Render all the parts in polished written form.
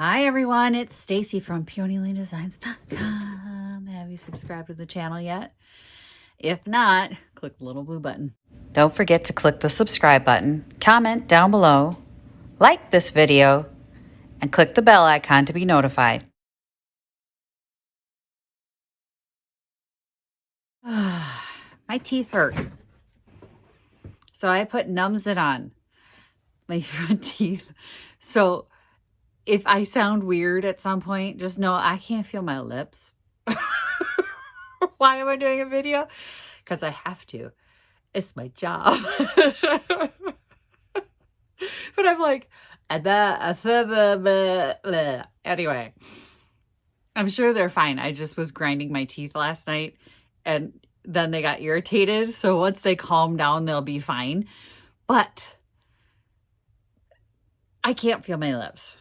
Hi everyone, it's Stacy from PeonyLaneDesigns.com. Have you subscribed to the channel yet? If not, click the little blue button. Don't forget to click the subscribe button, comment down below, like this video, and click the bell icon to be notified. My teeth hurt. So I put Numbs-It on my front teeth. So if I sound weird at some point, just know I can't feel my lips. Why am I doing a video? Because I have to. It's my job. But I'm like, anyway, I'm sure they're fine. I just was grinding my teeth last night and then they got irritated. So once they calm down, they'll be fine. But I can't feel my lips.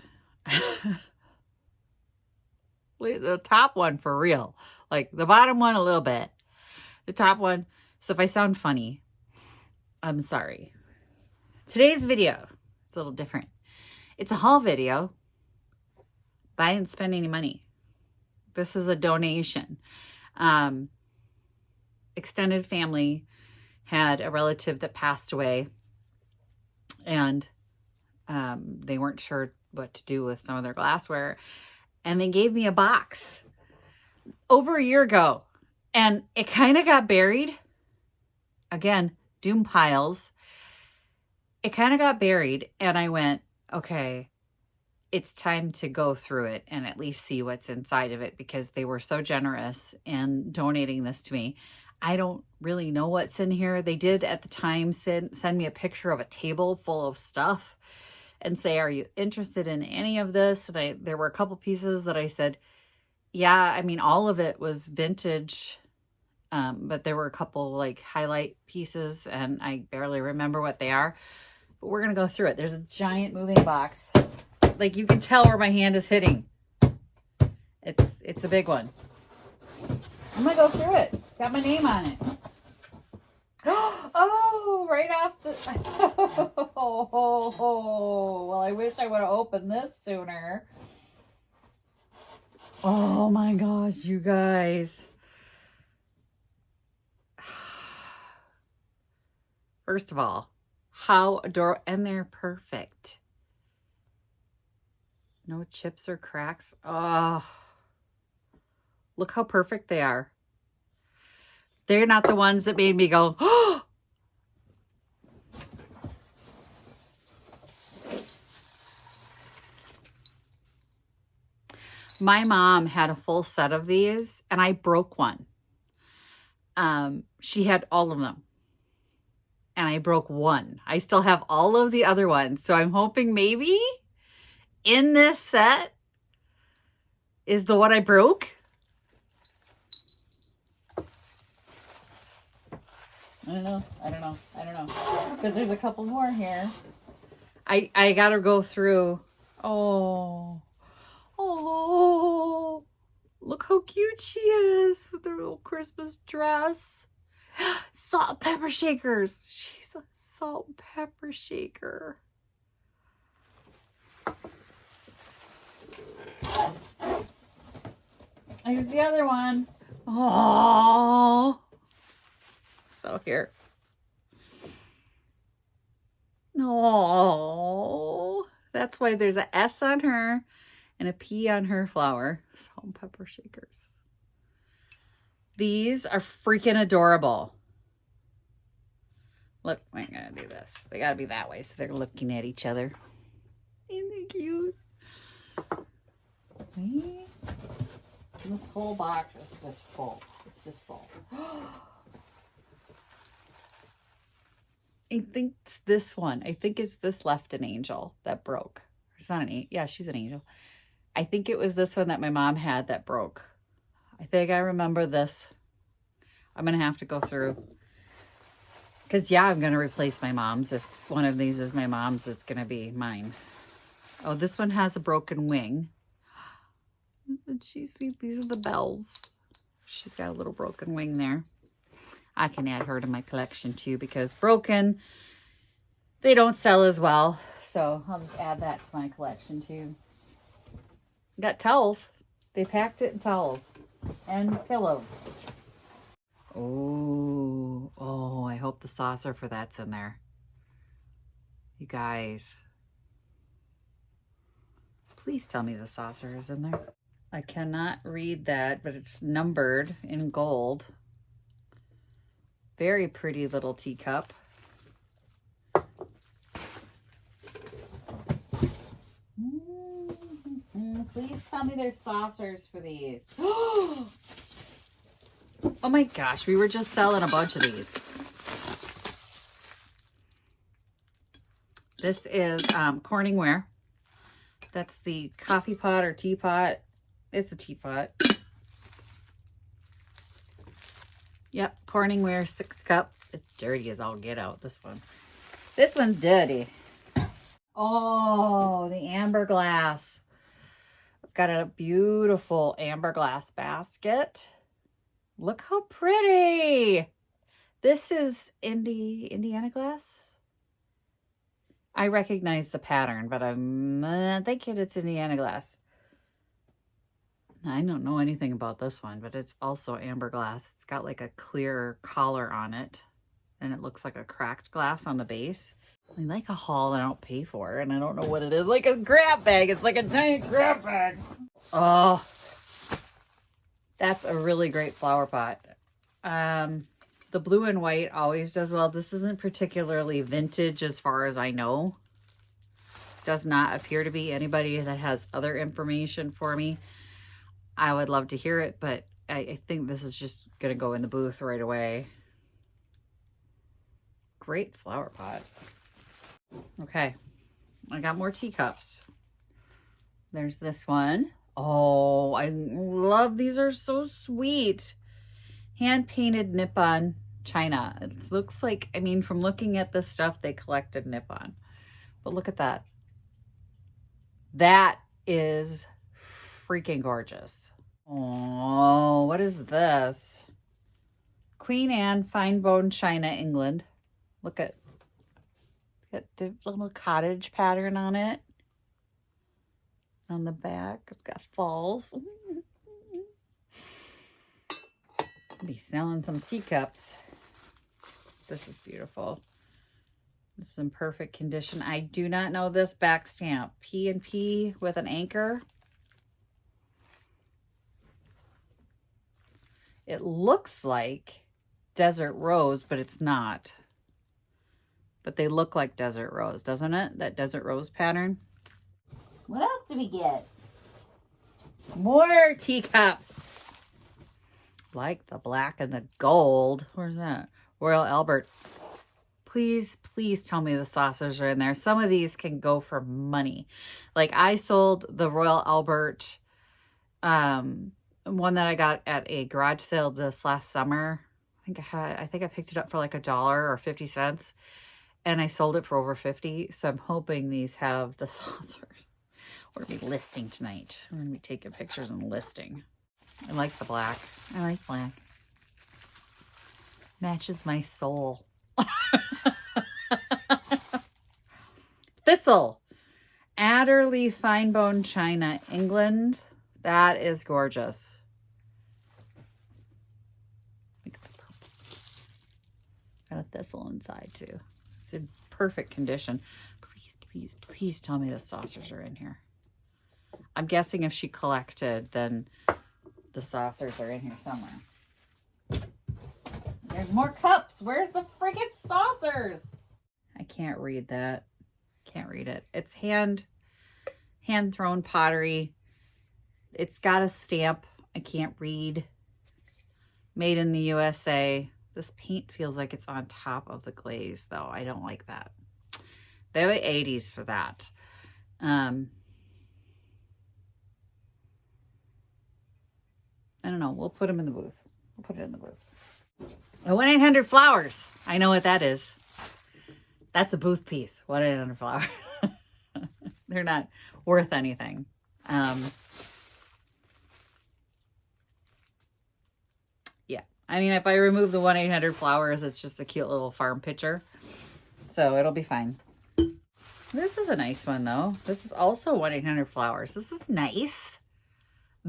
The top one for real. Like the bottom one a little bit. The top one. So if I sound funny, I'm sorry. Today's video is a little different. It's a haul video, but I didn't spend any money. This is a donation. Extended family had a relative that passed away, and they weren't sure what to do with some of their glassware, and they gave me a box over a year ago, and it kind of got buried. Again, doom piles. It kind of got buried, and I went, okay, it's time to go through it and at least see what's inside of it, because they were so generous in donating this to me. I don't really know what's in here. They did at the time send me a picture of a table full of stuff and say, are you interested in any of this? And there were a couple pieces that I said, yeah, I mean, all of it was vintage, but there were a couple like highlight pieces and I barely remember what they are. But we're going to go through it. There's a giant moving box. Like you can tell where my hand is hitting. It's a big one. I'm going to go through it. Got my name on it. Oh, right off the... Oh, well, I wish I would have opened this sooner. Oh my gosh, you guys. First of all, how adorable. And they're perfect. No chips or cracks. Oh, look how perfect they are. They're not the ones that made me go, oh. My mom had a full set of these and I broke one. She had all of them and I broke one. I still have all of the other ones. So I'm hoping maybe in this set is the one I broke. I don't know. Because there's a couple more here. I gotta go through. Oh, look how cute she is with her little Christmas dress. Salt and pepper shakers. She's a salt and pepper shaker. Here's the other one. Oh. So here. Oh, that's why there's a S on her and a P on her flower. Salt and pepper shakers. These are freaking adorable. Look, I'm gonna do this. They gotta be that way so they're looking at each other. Isn't they cute? See? This whole box is just full. It's just full. I think it's this one. I think it's this left an angel that broke. It's not an angel. Yeah, she's an angel. I think it was this one that my mom had that broke. I think I remember this. I'm going to have to go through. Because, yeah, I'm going to replace my mom's. If one of these is my mom's, it's going to be mine. Oh, this one has a broken wing. Did she see? These are the bells. She's got a little broken wing there. I can add her to my collection too, because broken, they don't sell as well. So I'll just add that to my collection too. Got towels. They packed it in towels and pillows. Oh, I hope the saucer for that's in there. You guys, please tell me the saucer is in there. I cannot read that, but it's numbered in gold. Very pretty little teacup. Please tell me there's saucers for these. Oh my gosh, we were just selling a bunch of these. This is Corningware. That's the coffee pot or teapot. It's a teapot. Yep, Corningware 6 cup. It's dirty as all get out, this one. This one's dirty. Oh, the amber glass. I've got a beautiful amber glass basket. Look how pretty. This is Indiana glass. I recognize the pattern, but I'm thinking it's Indiana glass. I don't know anything about this one, but it's also amber glass. It's got like a clear collar on it, and it looks like a cracked glass on the base. I like a haul that I don't pay for, and I don't know what it is. Like a grab bag. It's like a giant grab bag. Oh, that's a really great flower pot. The blue and white always does well. This isn't particularly vintage as far as I know. Does not appear to be. Anybody that has other information for me, I would love to hear it, but I think this is just going to go in the booth right away. Great flower pot. Okay, I got more teacups. There's this one. Oh, I love, these are so sweet. Hand-painted Nippon china. It looks like, I mean, from looking at this stuff, they collected Nippon. But look at that. That is freaking gorgeous. Oh, what is this? Queen Anne fine bone china, England. Look at the little cottage pattern on it. On the back, it's got falls. Be selling some teacups. This is beautiful. This is in perfect condition. I do not know this back stamp. P&P with an anchor. It looks like desert rose, but it's not. But they look like desert rose, doesn't it? That desert rose pattern. What else do we get? More teacups. Like the black and the gold. Where's that? Royal Albert. Please, please tell me the saucers are in there. Some of these can go for money. Like I sold the Royal Albert, one that I got at a garage sale this last summer. I think I picked it up for like $1 or 50 cents, and I sold it for over 50. So I'm hoping these have the saucers. We're gonna be listing tonight. We're gonna be taking pictures and listing. I like the black. I like black. Matches my soul. Thistle. Adderley fine bone china, England. That is gorgeous. Look at the purple. Got a thistle inside too. It's in perfect condition. Please, please, please tell me the saucers are in here. I'm guessing if she collected, then the saucers are in here somewhere. There's more cups. Where's the friggin' saucers? I can't read that. Can't read it. It's hand thrown pottery. It's got a stamp. I can't read. Made in the USA. This paint feels like it's on top of the glaze, though. I don't like that. Very 80s for that. I don't know. We'll put them in the booth. We'll put it in the booth. Oh, 1-800-Flowers. I know what that is. That's a booth piece. 1-800-Flowers. They're not worth anything. Yeah. I mean, if I remove the 1-800-Flowers, it's just a cute little farm picture. So it'll be fine. This is a nice one, though. This is also 1-800-Flowers. This is nice.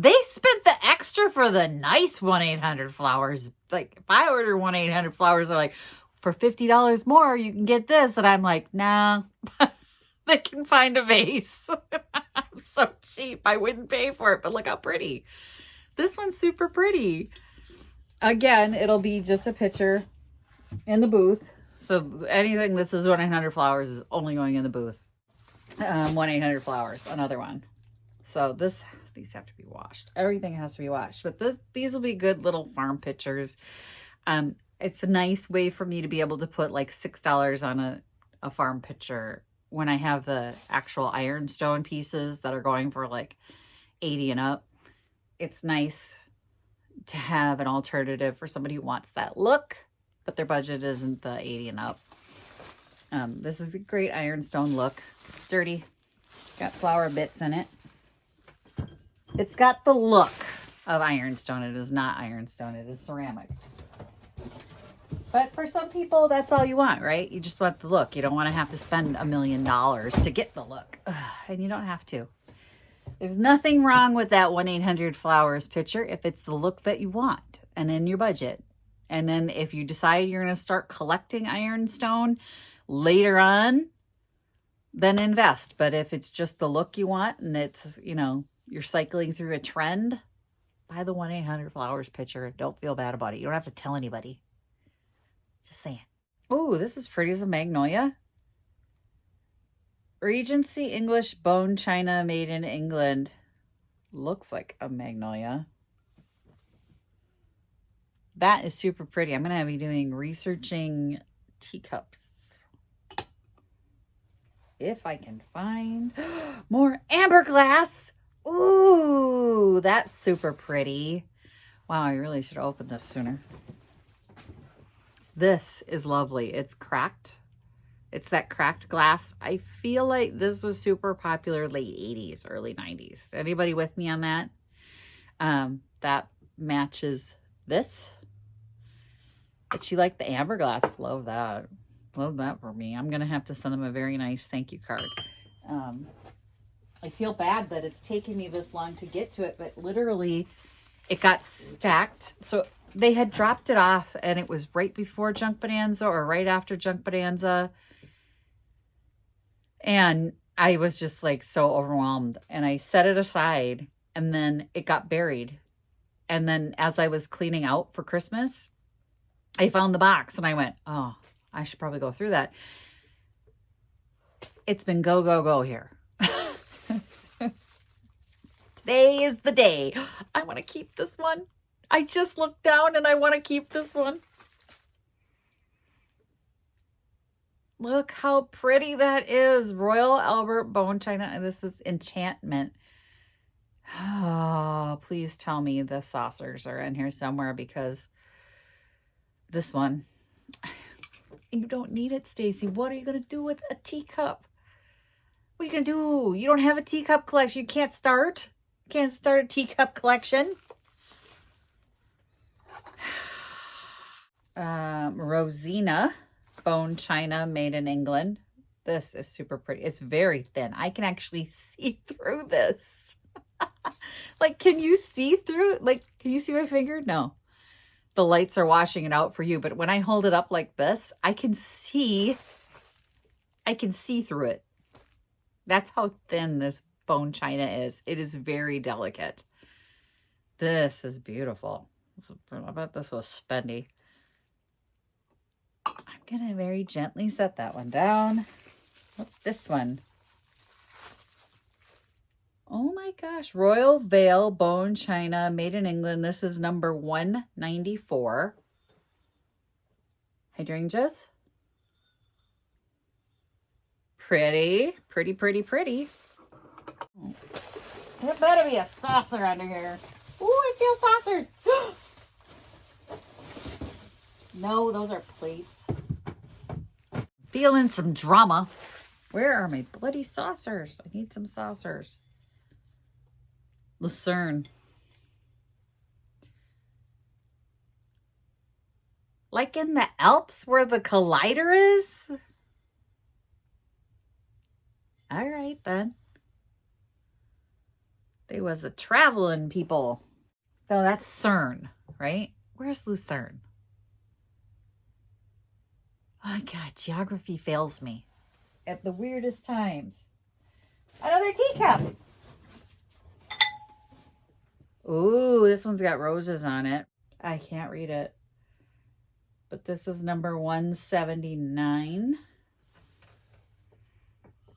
They spent the extra for the nice 1-800-Flowers. Like, if I order 1-800-Flowers, they're like, for $50 more, you can get this. And I'm like, nah, they can find a vase. I'm so cheap. I wouldn't pay for it, but look how pretty. This one's super pretty. Again, it'll be just a picture in the booth. So anything that says 1-800-Flowers is only going in the booth. 1-800-Flowers, another one. So these have to be washed. Everything has to be washed. But these will be good little farm pictures. It's a nice way for me to be able to put like $6 on a farm picture when I have the actual ironstone pieces that are going for like 80 and up. It's nice to have an alternative for somebody who wants that look, but their budget isn't the 80 and up. This is a great ironstone look. Dirty. Got flower bits in it. It's got the look of ironstone. It is not ironstone. It is ceramic. But for some people, that's all you want, right? You just want the look. You don't want to have to spend $1 million to get the look. And you don't have to. There's nothing wrong with that 1-800-Flowers picture if it's the look that you want and in your budget. And then if you decide you're going to start collecting ironstone later on, then invest. But if it's just the look you want and it's, you know, you're cycling through a trend, buy the 1-800-Flowers picture. Don't feel bad about it. You don't have to tell anybody. Just saying. Oh, this is pretty as a magnolia. Regency English bone china made in England. Looks like a magnolia. That is super pretty. I'm going to be doing researching teacups. If I can find more amber glass. Ooh, that's super pretty. Wow, I really should have opened this sooner. This is lovely. It's cracked. It's that cracked glass. I feel like this was super popular late 80s, early 90s. Anybody with me on that? That matches this. But she liked the amber glass. Love that. Love that for me. I'm going to have to send them a very nice thank you card. I feel bad that it's taken me this long to get to it, but literally it got stacked. So they had dropped it off and it was right before Junk Bonanza or right after Junk Bonanza. And I was just like so overwhelmed and I set it aside and then it got buried. And then as I was cleaning out for Christmas, I found the box and I went, oh, I should probably go through that. It's been go, go, go here. Today is the day. I want to keep this one. I just looked down and I want to keep this one. Look how pretty that is. Royal Albert bone china. And this is enchantment. Oh, please tell me the saucers are in here somewhere because this one, you don't need it, Stacy. What are you going to do with a teacup? What are you going to do? You don't have a teacup collection. You can't start. Can't start a teacup collection. Rosina bone china made in England. This is super pretty. It's very thin. I can actually see through this. Like, can you see through? Like, can you see my finger? No. The lights are washing it out for you. But when I hold it up like this, I can see through it. That's how thin this bone china is. It is very delicate. This is beautiful. I bet this was spendy. I'm going to very gently set that one down. What's this one? Oh my gosh. Royal Vale bone china made in England. This is number 194. Hydrangeas. Pretty, pretty, pretty, pretty. There better be a saucer under here. Ooh, I feel saucers. No, those are plates. Feeling some drama. Where are my bloody saucers? I need some saucers. Lucerne. Like in the Alps where the collider is? All right, then. They was a traveling people. So that's CERN, right? Where's Lucerne? Oh my God, geography fails me at the weirdest times. Another teacup. Ooh, this one's got roses on it. I can't read it. But this is number 179.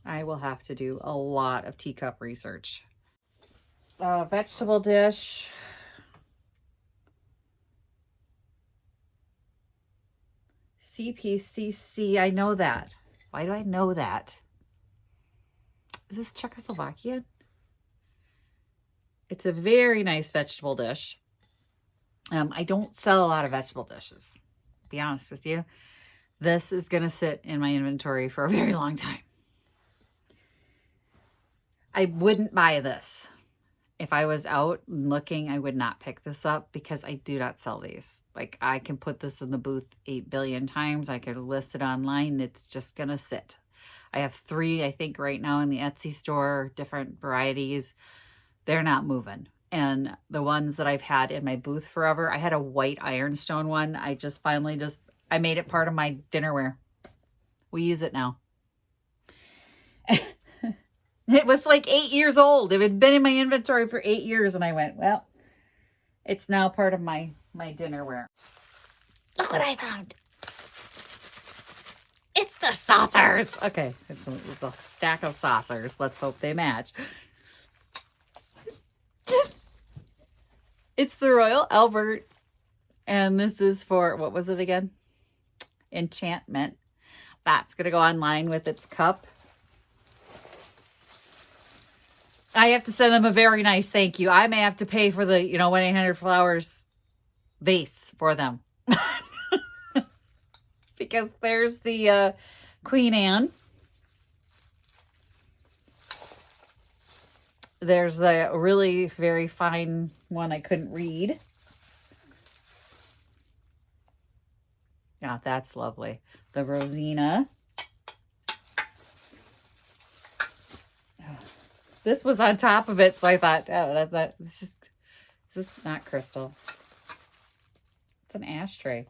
I will have to do a lot of teacup research. Vegetable dish. CPCC, I know that. Why do I know that? Is this Czechoslovakian? It's a very nice vegetable dish. I don't sell a lot of vegetable dishes, to be honest with you. This is going to sit in my inventory for a very long time. I wouldn't buy this. If I was out looking, I would not pick this up because I do not sell these. Like, I can put this in the booth 8 billion times. I could list it online. It's just going to sit. I have 3, I think, right now in the Etsy store, different varieties. They're not moving. And the ones that I've had in my booth forever, I had a white ironstone one. I just finally I made it part of my dinnerware. We use it now. It was like 8 years old. It had been in my inventory for 8 years. And I went, well, it's now part of my dinnerware. Look what I found. It's the saucers. Okay, it's a stack of saucers. Let's hope they match. It's the Royal Albert. And this is for, what was it again? Enchantment. That's going to go online with its cup. I have to send them a very nice thank you. I may have to pay for the, 1-800-Flowers vase for them. Because there's the Queen Anne. There's a really very fine one I couldn't read. Yeah, that's lovely. The Rosina. This was on top of it, so I thought, oh, this is not crystal. It's an ashtray.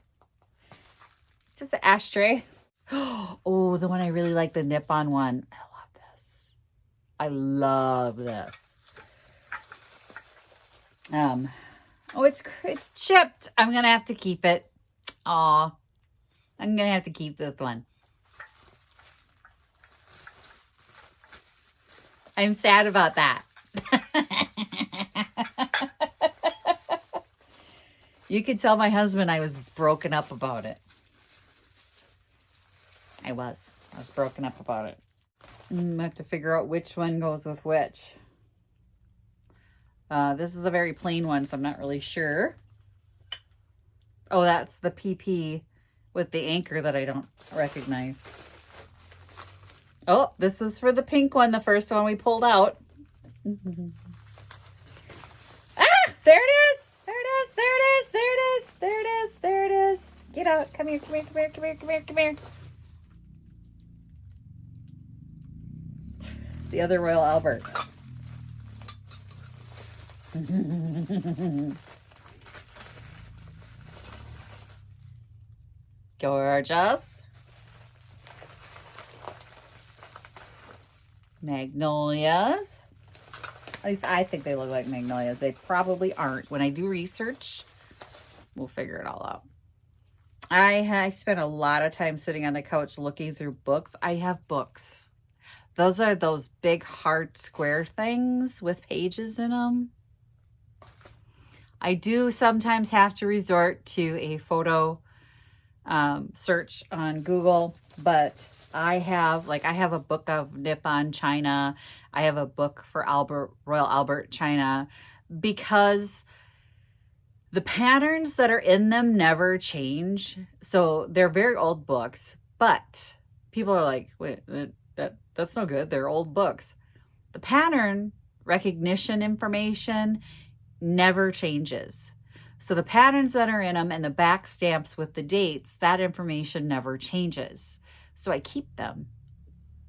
It's just an ashtray. Oh, the one I really like, the Nippon one. I love this. I love this. Oh, it's chipped. I'm gonna have to keep it. Aw, I'm gonna have to keep this one. I'm sad about that. You could tell my husband I was broken up about it. I was broken up about it. I have to figure out which one goes with which. This is a very plain one, so I'm not really sure. Oh, that's the PP with the anchor that I don't recognize. Oh, this is for the pink one, the first one we pulled out. Ah, there it is. There it is. There it is. There it is. There it is. There it is. Get out. Come here. Come here. Come here. Come here. Come here. Come here. The other Royal Albert. Gorgeous. Magnolias. At least I think they look like magnolias. They probably aren't. When I do research, we'll figure it all out. I spent a lot of time sitting on the couch looking through books. I have books. Those are those big hard square things with pages in them. I do sometimes have to resort to a photo search on Google, but I have a book of Nippon China. I have a book for Royal Albert China, because the patterns that are in them never change. So they're very old books, but people are like, wait, that's no good. They're old books. The pattern recognition information never changes. So the patterns that are in them and the back stamps with the dates, that information never changes. So I keep them.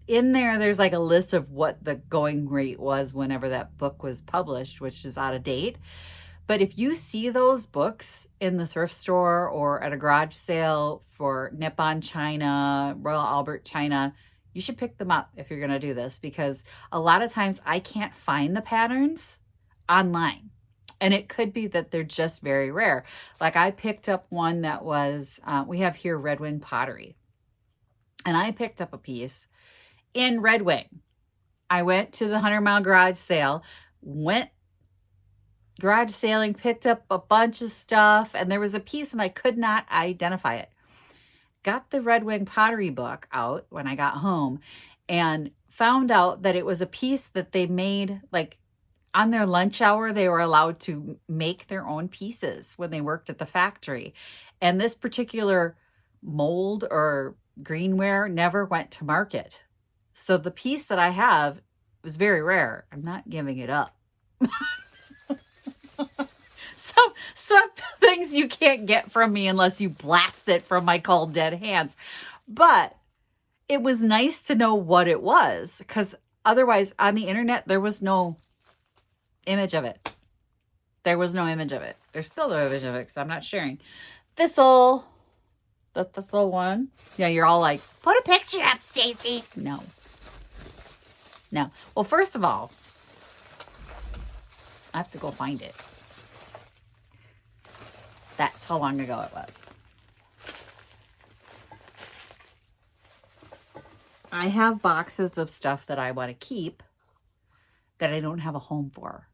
in there, there's like a list of what the going rate was whenever that book was published, which is out of date. But if you see those books in the thrift store or at a garage sale for Nippon China, Royal Albert China, you should pick them up if you're going to do this, because a lot of times I can't find the patterns online. And it could be that they're just very rare. Like I picked up one that was, we have here Red Wing pottery. And I picked up a piece in Red Wing. I went to the 100 Mile garage sale, went garage sailing, picked up a bunch of stuff, and there was a piece and I could not identify it. Got the Red Wing pottery book out when I got home and found out that it was a piece that they made, like on their lunch hour, they were allowed to make their own pieces when they worked at the factory. And this particular mold or greenware never went to market. So the piece that I have was very rare. I'm not giving it up. Some things you can't get from me unless you blast it from my cold dead hands. But it was nice to know what it was, because otherwise on the internet, there was no image of it. There was no image of it. There's still no image of it because I'm not sharing. Thistle. The thistle one. Yeah, you're all like, put a picture up, Stacy. No. No. Well, first of all, I have to go find it. That's how long ago it was. I have boxes of stuff that I want to keep that I don't have a home for.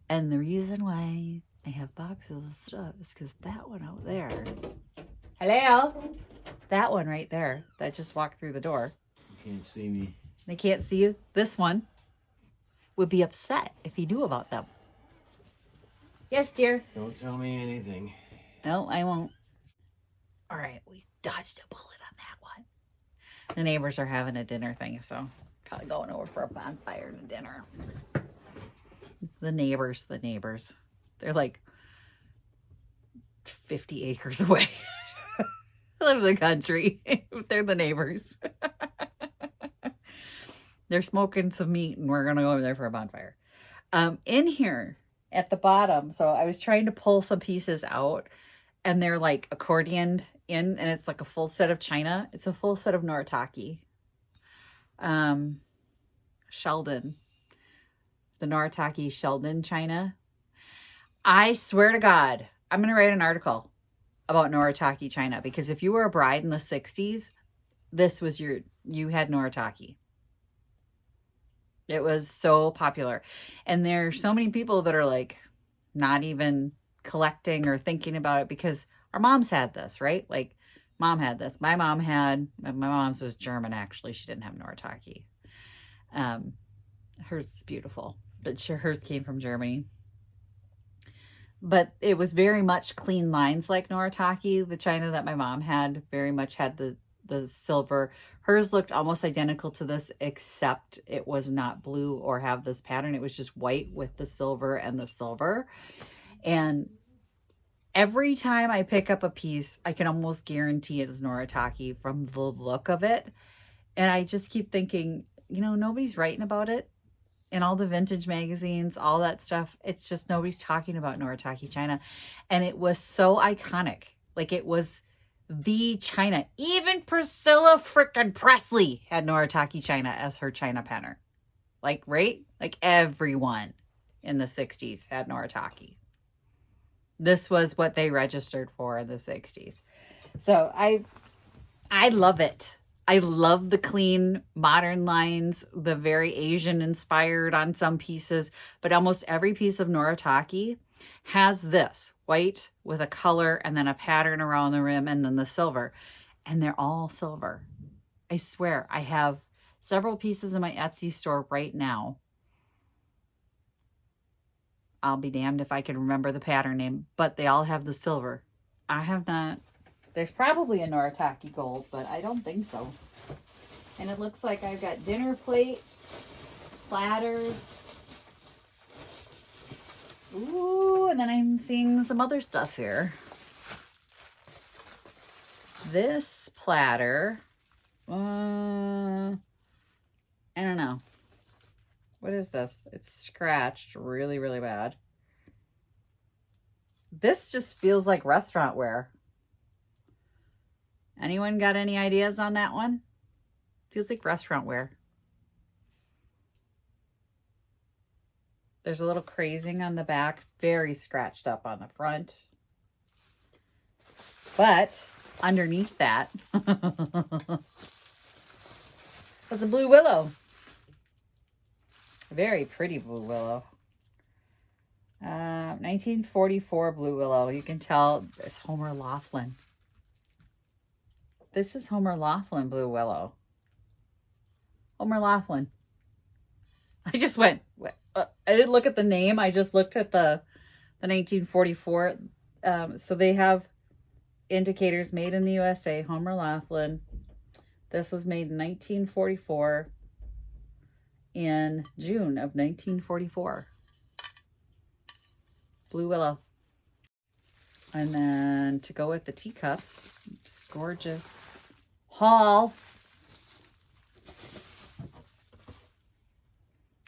And the reason why I have boxes of stuff is because that one out there. Hello? That one right there that just walked through the door. You can't see me. They can't see you. This one would be upset if he knew about them. Yes, dear. Don't tell me anything. No, I won't. All right, we dodged a bullet on that one. The neighbors are having a dinner thing, so probably going over for a bonfire and a dinner. The neighbors. They're like 50 acres away. I live in the country. They're the neighbors. They're smoking some meat, and we're going to go over there for a bonfire. In here at the bottom, so I was trying to pull some pieces out, and they're like accordioned in, and it's like a full set of china. It's a full set of Noritake. Sheldon. The Noritake Sheldon china. I swear to God, I'm going to write an article about Noritake china, because if you were a bride in the 60s, this was you had Noritake. It was so popular. And there are so many people that are like not even collecting or thinking about it, because our moms had this, right? Like mom had this. My mom's was German, actually. She didn't have Noritake. Hers is beautiful, but sure, hers came from Germany. But it was very much clean lines like Noritake. The china that my mom had very much had the silver. Hers looked almost identical to this, except it was not blue or have this pattern. It was just white with the silver and the silver. And every time I pick up a piece, I can almost guarantee it's Noritake from the look of it. And I just keep thinking, nobody's writing about it in all the vintage magazines, all that stuff. It's just nobody's talking about Noritake china. And it was so iconic. Like it was the china. Even Priscilla frickin' Presley had Noritake china as her china pattern. Like, right? Like everyone in the 60s had Noritake. This was what they registered for in the 60s. So I love it. I love the clean modern lines, the very Asian inspired on some pieces, but almost every piece of Noritake has this white with a color and then a pattern around the rim and then the silver, and they're all silver. I swear, I have several pieces in my Etsy store right now. I'll be damned if I can remember the pattern name, but they all have the silver. I have not. There's probably a Noritake gold, but I don't think so. And it looks like I've got dinner plates, platters. Ooh, and then I'm seeing some other stuff here. This platter, I don't know. What is this? It's scratched really, really bad. This just feels like restaurant wear. Anyone got any ideas on that one? Feels like restaurant wear. There's a little crazing on the back. Very scratched up on the front. But underneath that was a blue willow. A very pretty blue willow. 1944 blue willow. You can tell it's Homer Laughlin. This is Homer Laughlin blue willow. Homer Laughlin. I just went, I didn't look at the name. I just looked at the 1944. So they have indicators made in the USA, Homer Laughlin. This was made in 1944 in June of 1944. Blue willow. And then to go with the teacups, this gorgeous haul.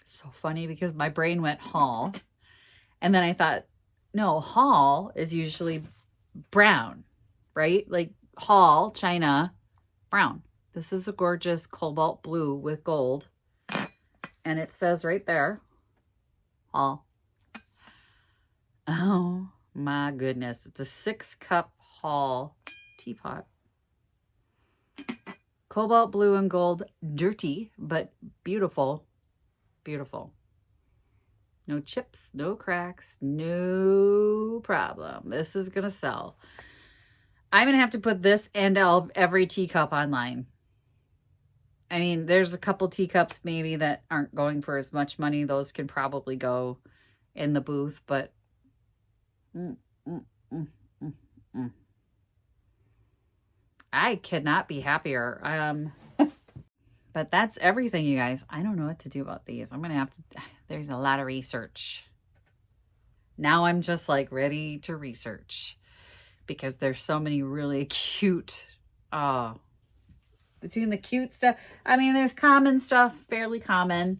So funny because my brain went haul. And then I thought, no, haul is usually brown, right? Like haul, China, brown. This is a gorgeous cobalt blue with gold. And it says right there, haul. Oh my goodness. It's a 6-cup haul teapot. Cobalt blue and gold, dirty, but beautiful. Beautiful. No chips, no cracks, no problem. This is going to sell. I'm going to have to put this and every teacup online. I mean, there's a couple teacups maybe that aren't going for as much money. Those can probably go in the booth, but I could not be happier. But that's everything, you guys. I don't know what to do about these. I'm going to have to, there's a lot of research. Now I'm just like ready to research because there's so many really cute, between the cute stuff. I mean, there's common stuff, fairly common.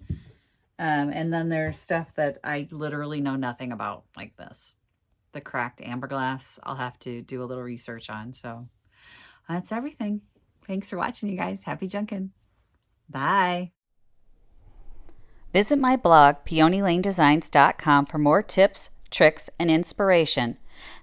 And then there's stuff that I literally know nothing about, like this. The cracked amber glass, I'll have to do a little research on. So that's everything. Thanks for watching, you guys. Happy junkin'. Bye. Visit my blog, peonylanedesigns.com, for more tips, tricks, and inspiration.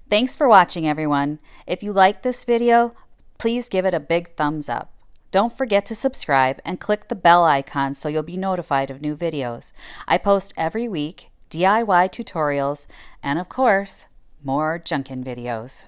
Thanks for watching, everyone. If you like this video, please give it a big thumbs up. Don't forget to subscribe and click the bell icon so you'll be notified of new videos. I post every week DIY tutorials and, of course, more junkin' videos.